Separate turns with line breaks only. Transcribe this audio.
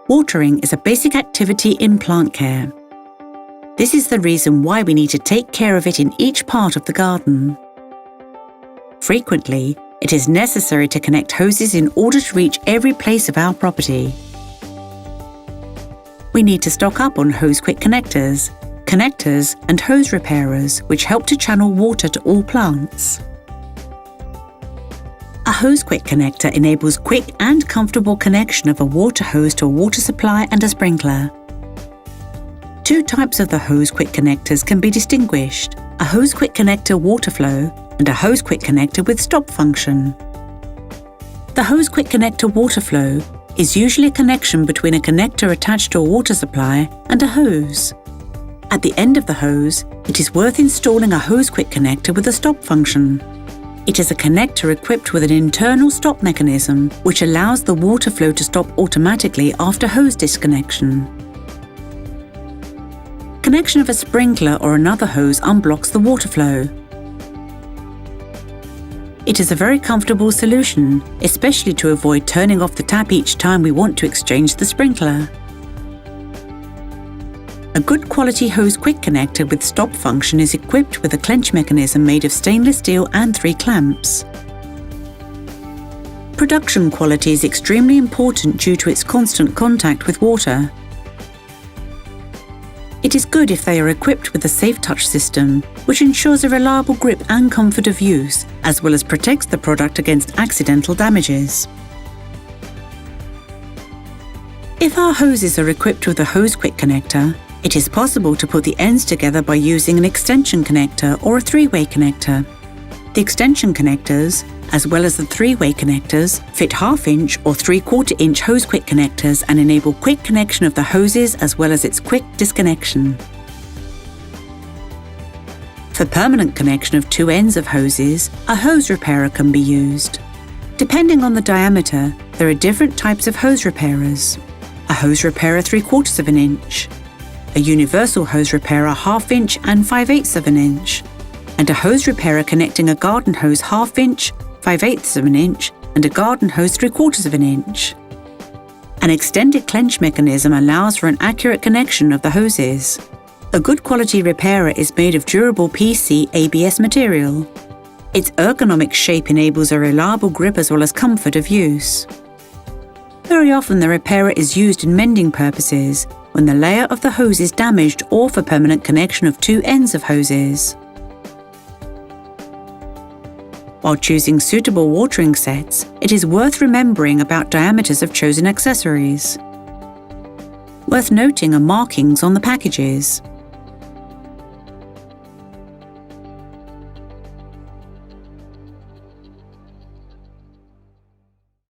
Watering is a basic activity in plant care. This is the reason why we need to take care of it in each part of the garden. Frequently, it is necessary to connect hoses in order to reach every place of our property. We need to stock up on hose quick connectors and hose repairers which help to channel water to all plants. A hose quick connector enables quick and comfortable connection of a water hose to a water supply and a sprinkler. Two types of the hose quick connectors can be distinguished: a hose quick connector water flow and a hose quick connector with stop function. The hose quick connector water flow is usually a connection between a connector attached to a water supply and a hose. At the end of the hose, it is worth installing a hose quick connector with a stop function. It is a connector equipped with an internal stop mechanism which allows the water flow to stop automatically after hose disconnection. Connection of a sprinkler or another hose unblocks the water flow. It is a very comfortable solution, especially to avoid turning off the tap each time we want to exchange the sprinkler. A good quality hose quick connector with stop function is equipped with a clench mechanism made of stainless steel and 3 clamps. Production quality is extremely important due to its constant contact with water. It is good if they are equipped with a safe touch system, which ensures a reliable grip and comfort of use, as well as protects the product against accidental damages. If our hoses are equipped with a hose quick connector, it is possible to put the ends together by using an extension connector or a 3-way connector. The extension connectors, as well as the 3-way connectors, fit 1/2 inch or 3/4 inch hose quick connectors and enable quick connection of the hoses as well as its quick disconnection. For permanent connection of 2 ends of hoses, a hose repairer can be used. Depending on the diameter, there are different types of hose repairers. A hose repairer 3/4 inch, a universal hose repairer 1/2 inch and 5/8 inch, and a hose repairer connecting a garden hose 1/2 inch, 5/8 inch, and a garden hose 3/4 inch. An extended clench mechanism allows for an accurate connection of the hoses. A good quality repairer is made of durable PC ABS material. Its ergonomic shape enables a reliable grip as well as comfort of use. Very often the repairer is used in mending purposes, when the layer of the hose is damaged or for permanent connection of 2 ends of hoses. While choosing suitable watering sets, it is worth remembering about diameters of chosen accessories. Worth noting are markings on the packages.